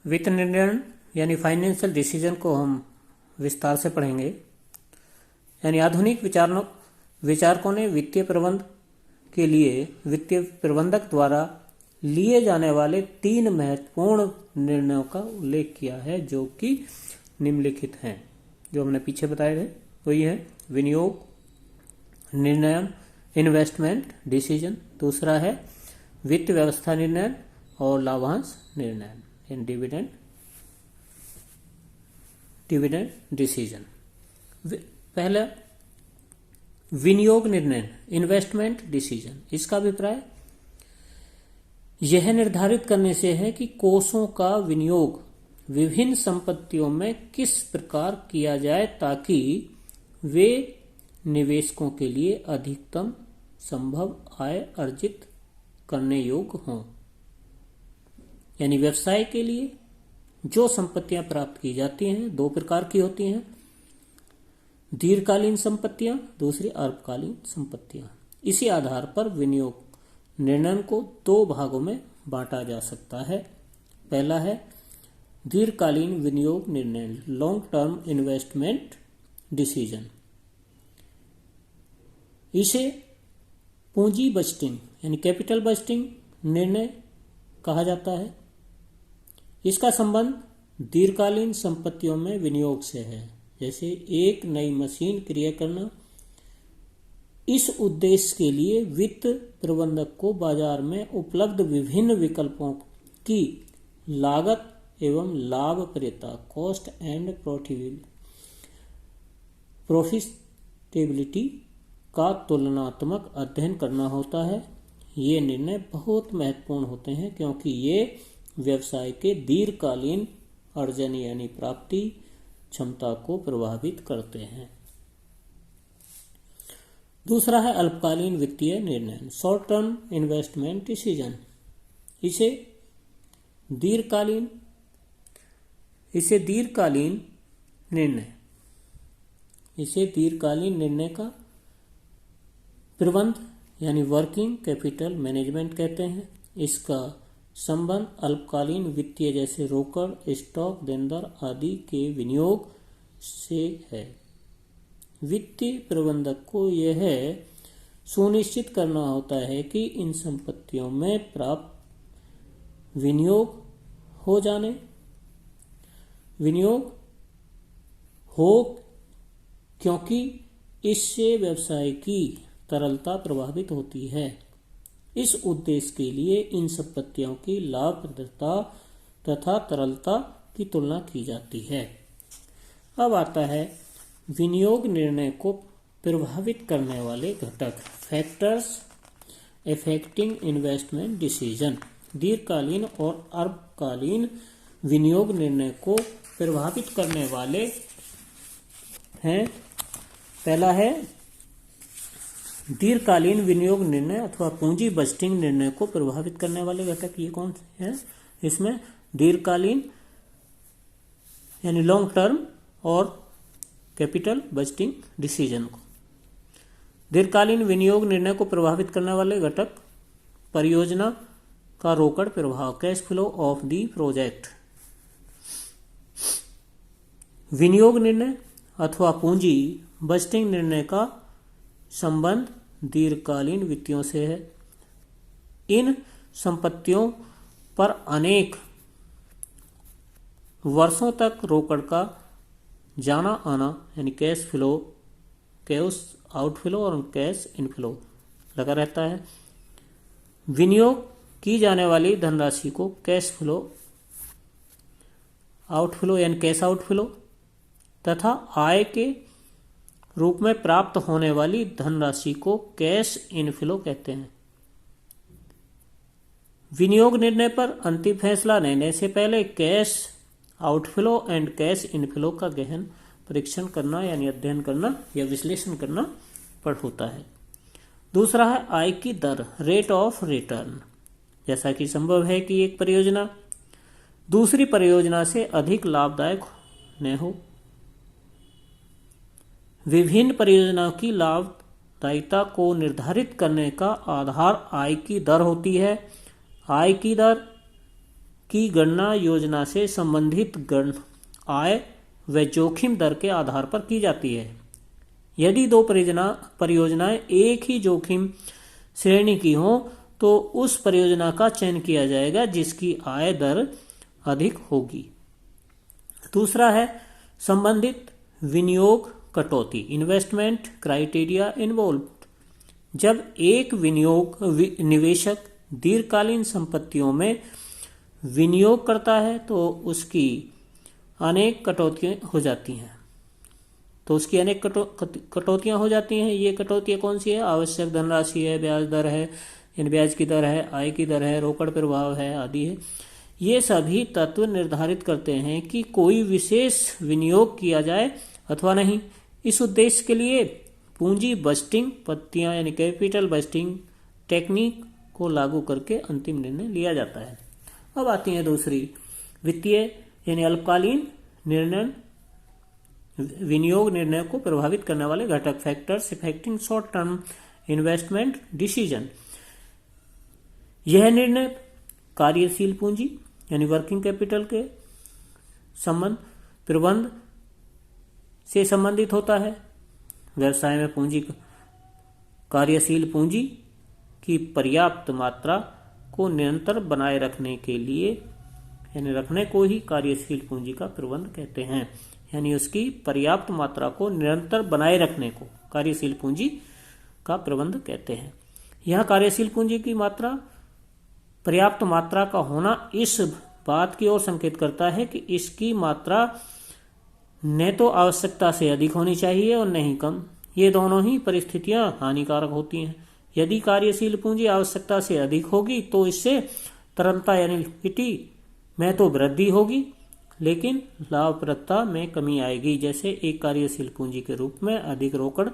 वित्त निर्णय यानी फाइनेंशियल डिसीजन को हम विस्तार से पढ़ेंगे। यानी आधुनिक विचारकों ने वित्तीय प्रबंध के लिए वित्तीय प्रबंधक द्वारा लिए जाने वाले 3 महत्वपूर्ण निर्णयों का उल्लेख किया है, जो कि निम्नलिखित हैं। जो हमने पीछे बताए थे वही है विनियोग निर्णय, इन्वेस्टमेंट डिसीजन। दूसरा है वित्त व्यवस्था निर्णय और लाभांश निर्णय, डिविडेंड डिसीजन। पहला विनियोग निर्णय, इन्वेस्टमेंट डिसीजन। इसका अभिप्राय यह निर्धारित करने से है कि कोषों का विनियोग विभिन्न संपत्तियों में किस प्रकार किया जाए ताकि वे निवेशकों के लिए अधिकतम संभव आय अर्जित करने योग्य हों। यानी व्यवसाय के लिए जो संपत्तियां प्राप्त की जाती हैं 2 प्रकार की होती हैं, दीर्घकालीन संपत्तियां, दूसरी अल्पकालीन संपत्तियां। इसी आधार पर विनियोग निर्णय को 2 भागों में बांटा जा सकता है। पहला है दीर्घकालीन विनियोग निर्णय, लॉन्ग टर्म इन्वेस्टमेंट डिसीजन। इसे पूंजी बजटिंग यानी कैपिटल बजटिंग निर्णय कहा जाता है। इसका संबंध दीर्घकालीन संपत्तियों में विनियोग से है, जैसे एक नई मशीन क्रय करना। इस उद्देश्य के लिए वित्त प्रबंधक को बाजार में उपलब्ध विभिन्न विकल्पों की लागत एवं लाभप्रदता, कॉस्ट एंड प्रॉफिटेबिलिटी का तुलनात्मक अध्ययन करना होता है। ये निर्णय बहुत महत्वपूर्ण होते हैं क्योंकि ये व्यवसाय के दीर्घकालीन अर्जन यानी प्राप्ति क्षमता को प्रभावित करते हैं। दूसरा है अल्पकालीन वित्तीय निर्णय, शॉर्ट टर्म इन्वेस्टमेंट डिसीजन। इसे दीर्घकालीन निर्णय का प्रबंध यानी वर्किंग कैपिटल मैनेजमेंट कहते हैं। इसका संबंध अल्पकालीन वित्तीय जैसे रोकड़, स्टॉक, देनदार आदि के विनियोग से है। वित्तीय प्रबंधक को यह सुनिश्चित करना होता है कि इन संपत्तियों में प्राप्त विनियोग हो क्योंकि इससे व्यवसाय की तरलता प्रभावित होती है। इस उद्देश्य के लिए इन संपत्तियों की लाभप्रदता तथा तरलता की तुलना की जाती है। अब आता है विनियोग निर्णय को प्रभावित करने वाले घटक, फैक्टर्स अफेक्टिंग इन्वेस्टमेंट डिसीजन। दीर्घकालीन और अल्पकालीन विनियोग निर्णय को प्रभावित करने वाले हैं। पहला है दीर्घकालीन विनियोग निर्णय अथवा पूंजी बजटिंग निर्णय को प्रभावित करने वाले घटक ये कौन से हैं? इसमें दीर्घकालीन यानी लॉन्ग टर्म और कैपिटल बजटिंग डिसीजन को। दीर्घकालीन विनियोग निर्णय को प्रभावित करने वाले घटक, परियोजना का रोकड़ प्रभाव, cash flow of the project. विनियोग निर्णय अथवा पूंजी बजटिंग निर्णय का संबंध दीर्घकालीन वित्तियों से है। इन संपत्तियों पर अनेक वर्षों तक रोकड़ का जाना आना यानी कैश आउटफ्लो और कैश इनफ्लो लगा रहता है। विनियोग की जाने वाली धनराशि को कैश फ्लो आउटफ्लो यानी कैश आउटफ्लो तथा आय के रूप में प्राप्त होने वाली धनराशि को कैश इनफ्लो कहते हैं। विनियोग निर्णय पर अंतिम फैसला लेने से पहले cash outflow and cash inflow का गहन परीक्षण करना यानी अध्ययन करना या विश्लेषण करना होता है। दूसरा है आय की दर, रेट ऑफ रिटर्न। जैसा कि संभव है कि एक परियोजना दूसरी परियोजना से अधिक लाभदायक न हो। विभिन्न परियोजनाओं की लाभदायिता को निर्धारित करने का आधार आय की दर होती है। आय की दर की गणना योजना से संबंधित आय व जोखिम दर के आधार पर की जाती है। यदि दो परियोजनाएं एक ही जोखिम श्रेणी की हों तो उस परियोजना का चयन किया जाएगा जिसकी आय दर अधिक होगी। दूसरा है संबंधित विनियोग कटौती, इन्वेस्टमेंट क्राइटेरिया इन्वॉल्व्ड। जब एक निवेशक दीर्घकालीन संपत्तियों में विनियोग करता है तो उसकी अनेक कटौतियां हो जाती हैं। हो जाती हैं। ये कटौतियां कौन सी है? आवश्यक धनराशि है, ब्याज दर है, यानी ब्याज की दर है, आय की दर है, रोकड़ प्रभाव है आदि है। ये सभी तत्व निर्धारित करते हैं कि कोई विशेष विनियोग किया जाए अथवा नहीं। इस उद्देश्य के लिए पूंजी बस्टिंग पद्धतियां यानी कैपिटल बस्टिंग टेक्निक को लागू करके अंतिम निर्णय लिया जाता है। अब आती है दूसरी वित्तीय यानी अल्पकालीन निर्णय, विनियोग निर्णय को प्रभावित करने वाले घटक, factors affecting short term investment decision. यह निर्णय कार्यशील पूंजी यानी वर्किंग कैपिटल के प्रबंध से संबंधित होता है। व्यवसाय में कार्यशील पूंजी की पर्याप्त मात्रा को निरंतर बनाए रखने के लिए यानी रखने को ही कार्यशील पूंजी का प्रबंध कहते हैं। यानी उसकी पर्याप्त मात्रा को निरंतर बनाए रखने को कार्यशील पूंजी का प्रबंध कहते हैं। यह कार्यशील पूंजी की मात्रा पर्याप्त मात्रा का होना इस बात की ओर संकेत करता है कि इसकी मात्रा न तो आवश्यकता से अधिक होनी चाहिए और न ही कम। ये दोनों ही परिस्थितियां हानिकारक होती हैं। यदि कार्यशील पूंजी आवश्यकता से अधिक होगी तो इससे तरलता यानी लिक्विडिटी में तो वृद्धि होगी लेकिन लाभप्रदता में कमी आएगी। जैसे एक कार्यशील पूंजी के रूप में अधिक रोकड़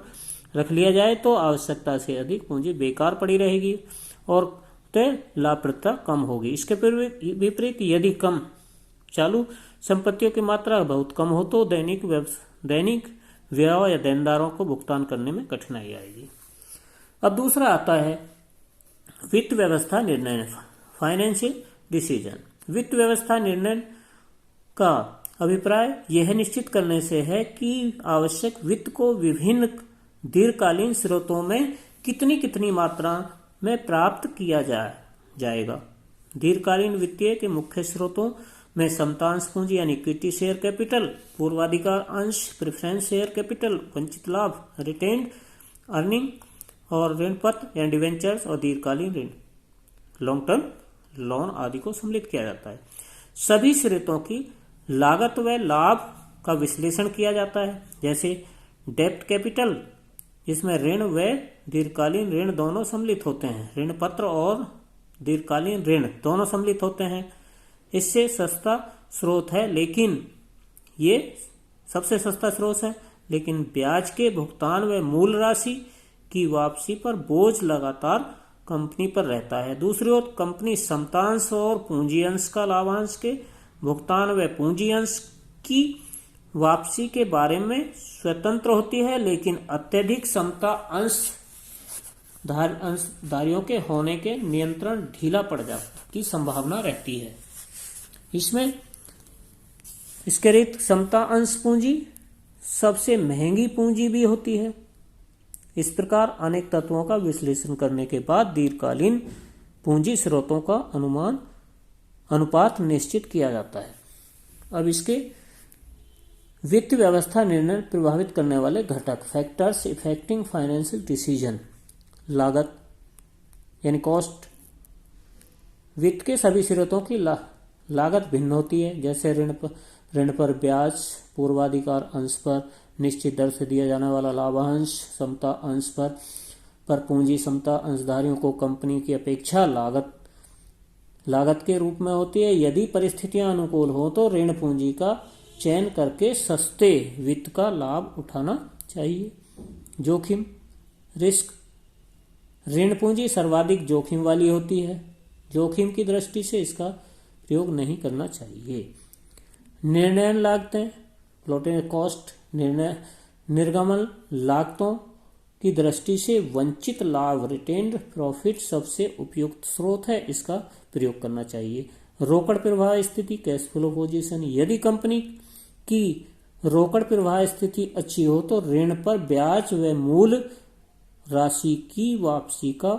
रख लिया जाए तो आवश्यकता से अधिक पूंजी बेकार पड़ी रहेगी और लाभप्रदता कम होगी। इसके विपरीत यदि कम चालू संपत्तियों की मात्रा बहुत कम हो तो दैनिक व्यय या देनदारों को भुगतान करने में कठिनाई आएगी। अब दूसरा आता है वित्त व्यवस्था निर्णय, फाइनेंशियल डिसीजन। वित्त व्यवस्था निर्णय का अभिप्राय यह निश्चित करने से है कि आवश्यक वित्त को विभिन्न दीर्घकालीन स्रोतों में कितनी कितनी मात्रा में प्राप्त किया जाएगा। दीर्घकालीन वित्तीय के मुख्य स्रोतों में समतांश पूंजी यानी इक्विटी शेयर कैपिटल, पूर्वाधिकार अंश प्रेफरेंस शेयर कैपिटल, वंचित लाभ रिटेन्ड अर्निंग और ऋण पत्र यानी डिवेंचर्स और दीर्घकालीन ऋण लॉन्ग टर्म लोन आदि को सम्मिलित किया जाता है। सभी स्रोतों की लागत व लाभ का विश्लेषण किया जाता है। जैसे डेब्ट कैपिटल जिसमें ऋण व दीर्घकालीन ऋण दोनों सम्मिलित होते हैं, ऋण पत्र और दीर्घकालीन ऋण दोनों सम्मिलित होते हैं। इससे सस्ता स्रोत है लेकिन ये सबसे सस्ता स्रोत है लेकिन ब्याज के भुगतान व मूल राशि की वापसी पर बोझ लगातार कंपनी पर रहता है। दूसरी ओर कंपनी समतांश और पूंजी अंश का लाभांश के भुगतान व पूंजी अंश की वापसी के बारे में स्वतंत्र होती है लेकिन अत्यधिक समता अंशधारियों के होने के नियंत्रण ढीला पड़ जाने की संभावना रहती है। इसमें इसके रिक्त समता अंश पूंजी सबसे महंगी पूंजी भी होती है। इस प्रकार अनेक तत्वों का विश्लेषण करने के बाद दीर्घकालीन पूंजी स्रोतों का अनुपात निश्चित किया जाता है। अब इसके वित्त व्यवस्था निर्णय प्रभावित करने वाले घटक, फैक्टर्स इफेक्टिंग फाइनेंशियल डिसीजन। लागत यानी कॉस्ट, वित्त के सभी स्रोतों की लागत भिन्न होती है। जैसे ऋण पर ब्याज, पूर्वाधिकार अंश पर निश्चित दर से दिया जाने वाला लाभांश, समता अंश पर पूंजी समता अंशधारियों को कंपनी की अपेक्षा लागत के रूप में होती है। यदि परिस्थितियां अनुकूल हो तो ऋण पूंजी का चयन करके सस्ते वित्त का लाभ उठाना चाहिए। जोखिम रिस्क, ऋण पूंजी सर्वाधिक जोखिम वाली होती है। जोखिम की दृष्टि से इसका प्रयोग नहीं करना चाहिए। निर्णय लागतें, फ्लोटिंग कॉस्ट, निर्गमन लागतों की दृष्टि से वंचित लाभ रिटेन्ड प्रॉफिट सबसे उपयुक्त स्रोत है, इसका प्रयोग करना चाहिए। रोकड़ प्रवाह स्थिति कैश फ्लो पोजीशन, यदि कंपनी की रोकड़ प्रवाह स्थिति अच्छी हो तो ऋण पर ब्याज व मूल राशि की वापसी का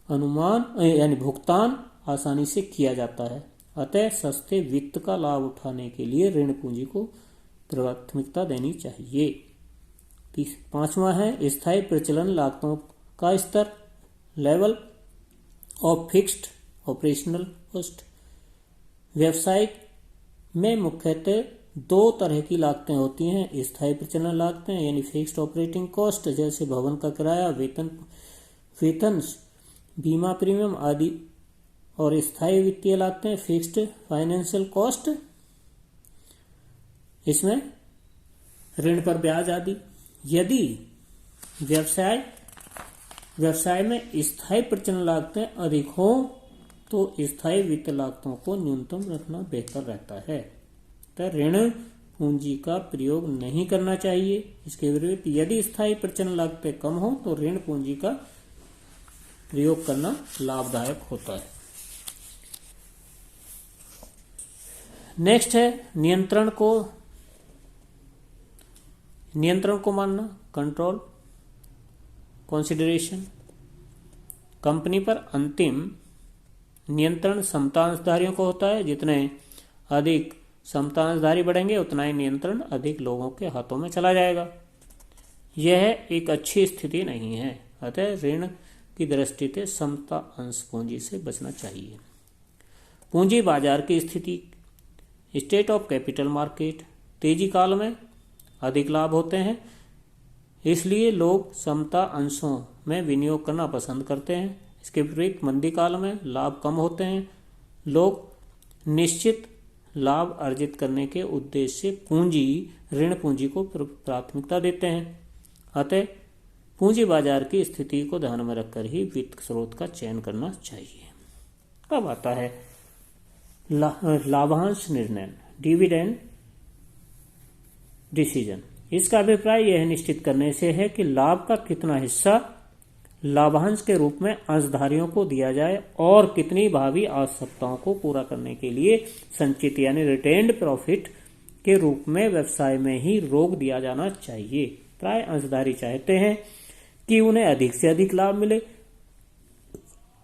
अनुमान यानी भुगतान आसानी से किया जाता है। अतः सस्ते वित्त का लाभ उठाने के लिए ऋण पूंजी को प्राथमिकता देनी चाहिए। पांचवा है स्थायी प्रचलन लागतों का स्तर, level of fixed operational cost. व्यवसाय में मुख्यतः दो तरह की लागतें होती हैं, स्थायी प्रचलन लागतें यानी फिक्स्ड ऑपरेटिंग कॉस्ट जैसे भवन का किराया, वेतन, बीमा प्रीमियम आदि, और स्थायी वित्तीय लागतें फिक्स्ड फाइनेंशियल कॉस्ट, इसमें ऋण पर ब्याज आदि। यदि व्यवसाय में स्थायी प्रचलन लागतें अधिक हो तो स्थायी वित्त लागतों को न्यूनतम रखना बेहतर रहता है। तो ऋण पूंजी का प्रयोग नहीं करना चाहिए। इसके विपरीत यदि स्थायी प्रचलन लागतें कम हो तो ऋण पूंजी का प्रयोग करना लाभदायक होता है। नेक्स्ट है नियंत्रण को मानना, कंट्रोल, कंसिडरेशन। कंपनी पर अंतिम नियंत्रण समता अंशधारियों को होता है। जितने अधिक समता अंशधारी बढ़ेंगे उतना ही नियंत्रण अधिक लोगों के हाथों में चला जाएगा। यह एक अच्छी स्थिति नहीं है। अतः ऋण की दृष्टि से समता अंश पूंजी से बचना चाहिए। पूंजी बाजार की स्थिति, स्टेट ऑफ कैपिटल मार्केट, तेजी काल में अधिक लाभ होते हैं, इसलिए लोग समता अंशों में विनियोग करना पसंद करते हैं। इसके विपरीत मंदी काल में लाभ कम होते हैं, लोग निश्चित लाभ अर्जित करने के उद्देश्य से ऋण पूंजी को प्राथमिकता देते हैं। अतः पूंजी बाजार की स्थिति को ध्यान में रखकर ही वित्त स्रोत का चयन करना चाहिए। अब आता है लाभांश निर्णय, डिविडेंड डिसीजन। इसका अभिप्राय यह निश्चित करने से है कि लाभ का कितना हिस्सा लाभांश के रूप में अंशधारियों को दिया जाए और कितनी भावी आवश्यकताओं को पूरा करने के लिए संचित यानी रिटेन्ड प्रॉफिट के रूप में व्यवसाय में ही रोक दिया जाना चाहिए। प्राय अंशधारी चाहते हैं कि उन्हें अधिक से अधिक लाभ मिले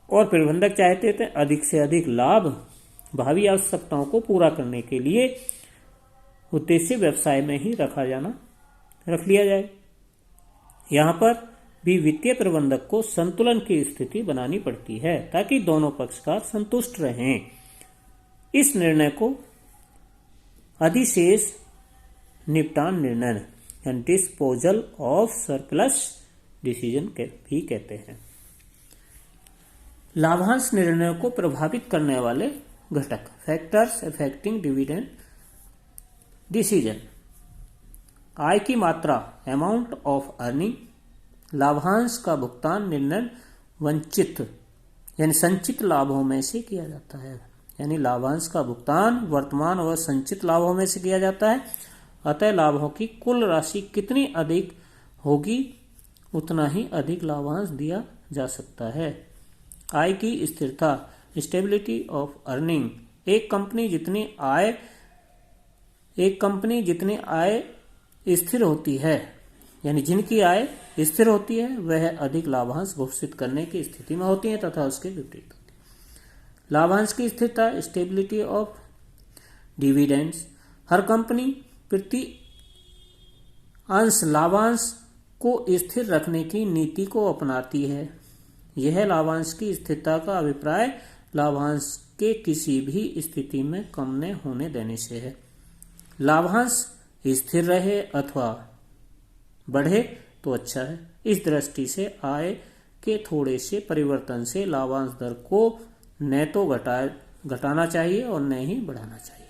और प्रबंधक चाहते थे अधिक से अधिक लाभ भावी आवश्यकताओं को पूरा करने के लिए उद्देश्य व्यवसाय में ही रख लिया जाए। यहाँ पर भी वित्तीय प्रबंधक को संतुलन की स्थिति बनानी पड़ती है ताकि दोनों पक्षकार संतुष्ट रहें। इस निर्णय को अधिशेष निपटान निर्णय यानी डिस्पोजल ऑफ सरप्लस डिसीजन भी कहते हैं। लाभांश निर्णय को प्रभावित करने वाले घटक, फैक्टर्स अफेक्टिंग डिविडेंड डिसीजन। आय की मात्रा, अमाउंट ऑफ अर्निंग। लाभांश का भुगतान निर्णय वंचित यानी संचित लाभों में से किया जाता है, यानी लाभांश का भुगतान वर्तमान व संचित लाभों में से किया जाता है। अतः लाभों की कुल राशि कितनी अधिक होगी उतना ही अधिक लाभांश दिया जा सकता है। आय की स्थिरता, स्टेबिलिटी ऑफ अर्निंग। एक कंपनी जितनी आय स्थिर होती है यानी जिनकी आय स्थिर होती है वह अधिक लाभांश घोषित करने की स्थिति में होती है तथा उसके विपरीत होती है। लाभांश की स्थिरता, stability of dividends. Her company प्रति अंश लाभांश को स्थिर रखने की नीति को अपनाती है। यह लाभांश की स्थिरता का अभिप्राय लाभांश के किसी भी स्थिति में कम न होने देने से है। लाभांश स्थिर रहे अथवा बढ़े तो अच्छा है। इस दृष्टि से आय के थोड़े से परिवर्तन से लाभांश दर को न तो घटाना चाहिए और न ही बढ़ाना चाहिए।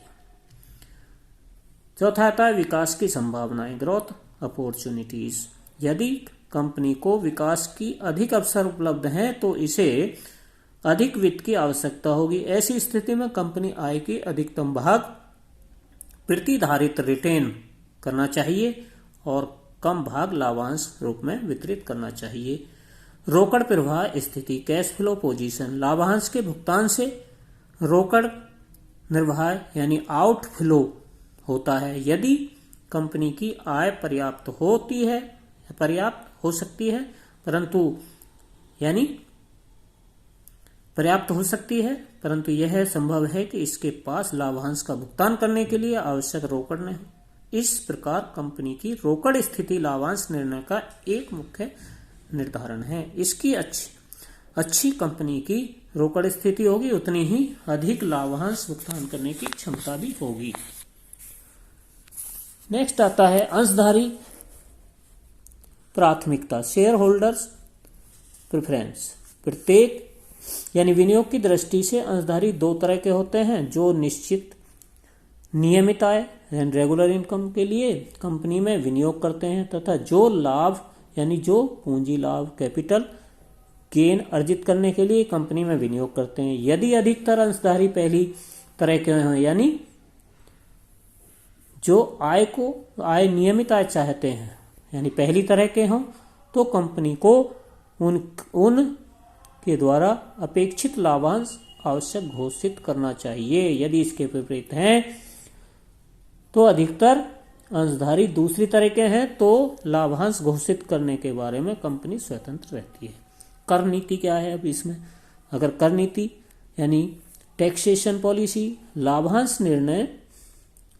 चौथा आता है विकास की संभावनाएं, ग्रोथ अपॉर्चुनिटीज। यदि कंपनी को विकास की अधिक अवसर उपलब्ध हैं तो इसे अधिक वित्त की आवश्यकता होगी। ऐसी स्थिति में कंपनी आय की अधिकतम भाग प्रतिधारित रिटेन करना चाहिए और कम भाग लाभांश रूप में वितरित करना चाहिए। रोकड़ प्रवाह स्थिति, कैश फ्लो पोजीशन। लाभांश के भुगतान से रोकड़ निर्वाह यानी आउटफ्लो होता है। यदि कंपनी की आय पर्याप्त हो सकती है परंतु यह संभव है कि इसके पास लाभांश का भुगतान करने के लिए आवश्यक रोकड़ नहीं। इस प्रकार कंपनी की रोकड़ स्थिति लाभांश निर्णय का एक मुख्य निर्धारण है। इसकी अच्छी कंपनी की रोकड़ स्थिति होगी, उतनी ही अधिक लाभांश भुगतान करने की क्षमता भी होगी। नेक्स्ट आता है अंशधारी प्राथमिकता, शेयर होल्डर्स प्रेफरेंस। प्रत्येक यानी विनियोग की दृष्टि से अंशधारी दो तरह के होते हैं, जो निश्चित नियमित आय यानी रेगुलर इनकम के लिए कंपनी में विनियोग करते हैं, तथा जो लाभ यानी जो पूंजी लाभ कैपिटल गेन अर्जित करने के लिए कंपनी में विनियोग करते हैं। यदि अधिकतर अंशधारी पहली तरह के हों यानी जो आय नियमित आय चाहते हैं यानी पहली तरह के हों, तो कंपनी को उन के द्वारा अपेक्षित लाभांश आवश्यक घोषित करना चाहिए। यदि इसके विपरीत हैं तो अधिकतर अंशधारी दूसरी तरह के हैं, तो लाभांश घोषित करने के बारे में कंपनी स्वतंत्र रहती है। कर नीति क्या है अब इसमें? अगर कर नीति यानी टैक्सेशन पॉलिसी, लाभांश निर्णय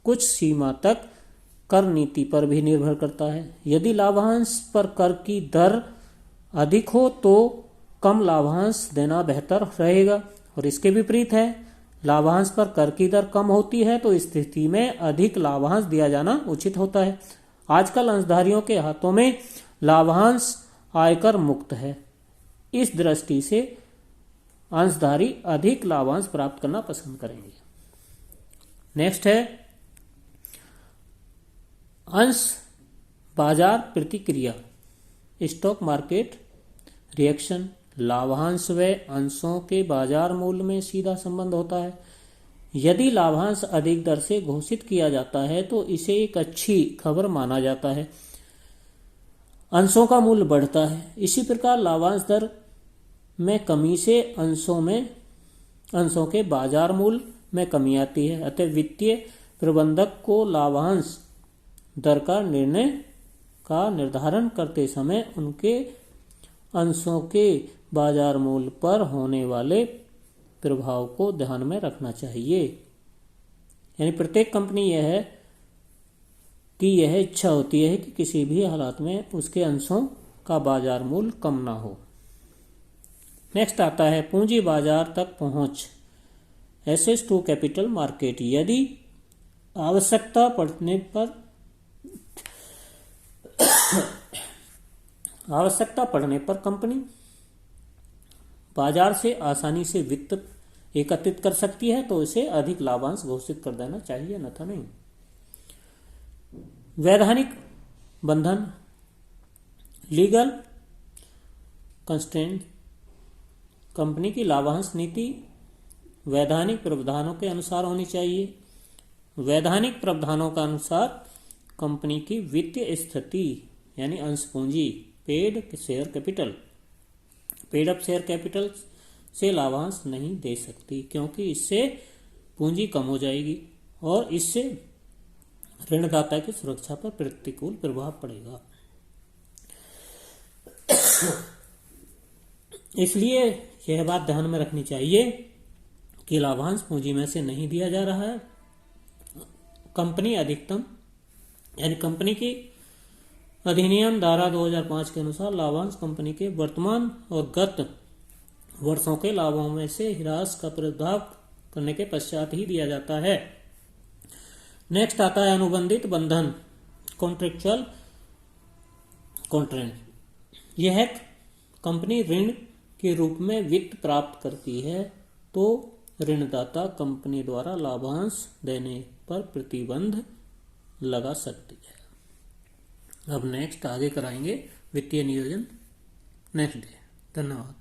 कुछ सीमा तक कर नीति पर भी निर्भर करता है। यदि लाभांश पर कर की दर अधिक हो तो कम लाभांश देना बेहतर रहेगा, और इसके विपरीत है, लाभांश पर कर की दर कम होती है तो इस स्थिति में अधिक लाभांश दिया जाना उचित होता है। आजकल अंशधारियों के हाथों में लाभांश आयकर मुक्त है। इस दृष्टि से अंशधारी अधिक लाभांश प्राप्त करना पसंद करेंगे। नेक्स्ट है अंश बाजार प्रतिक्रिया, स्टॉक मार्केट रिएक्शन। लाभांश व अंशों के बाजार मूल्य में सीधा संबंध होता है। यदि लाभांश अधिक दर से घोषित किया जाता है तो इसे एक अच्छी खबर माना जाता है, अंशों का मूल्य बढ़ता है। इसी प्रकार लाभांश दर में कमी से अंशों के बाजार मूल्य में कमी आती है। अतः वित्तीय प्रबंधक को लाभांश दर का निर्धारण करते समय उनके अंशों के बाजार मूल्य पर होने वाले प्रभाव को ध्यान में रखना चाहिए। यानी प्रत्येक कंपनी यह इच्छा होती है कि किसी भी हालात में उसके अंशों का बाजार मूल्य कम ना हो। नेक्स्ट आता है पूंजी बाजार तक पहुंच, एक्सेस टू कैपिटल मार्केट। यदि आवश्यकता पड़ने पर कंपनी बाजार से आसानी से वित्त एकत्रित कर सकती है तो इसे अधिक लाभांश घोषित कर देना चाहिए, अन्यथा नहीं। वैधानिक बंधन, लीगल कंस्ट्रेंट। कंपनी की लाभांश नीति वैधानिक प्रावधानों के अनुसार होनी चाहिए। वैधानिक प्रावधानों के अनुसार कंपनी की वित्तीय स्थिति यानी अंश पूंजी पेड अप शेयर कैपिटल से लाभांश नहीं दे सकती, क्योंकि इससे पूंजी कम हो जाएगी और इससे ऋणदाता की सुरक्षा पर प्रतिकूल प्रभाव पड़ेगा। इसलिए यह बात ध्यान में रखनी चाहिए कि लाभांश पूंजी में से नहीं दिया जा रहा है। कंपनी अधिकतम यानी कंपनी की अधिनियम धारा 2005 के अनुसार लाभांश कंपनी के वर्तमान और गत वर्षों के लाभों में से ह्रास का प्रभाव करने के पश्चात ही दिया जाता है। नेक्स्ट आता है अनुबंधित बंधन, कॉन्ट्रेक्चुअल कॉन्ट्रैक्ट। यह कंपनी ऋण के रूप में वित्त प्राप्त करती है तो ऋणदाता कंपनी द्वारा लाभांश देने पर प्रतिबंध लगा सकती है। अब नेक्स्ट आगे कराएंगे वित्तीय नियोजन नेक्स्ट डे। धन्यवाद।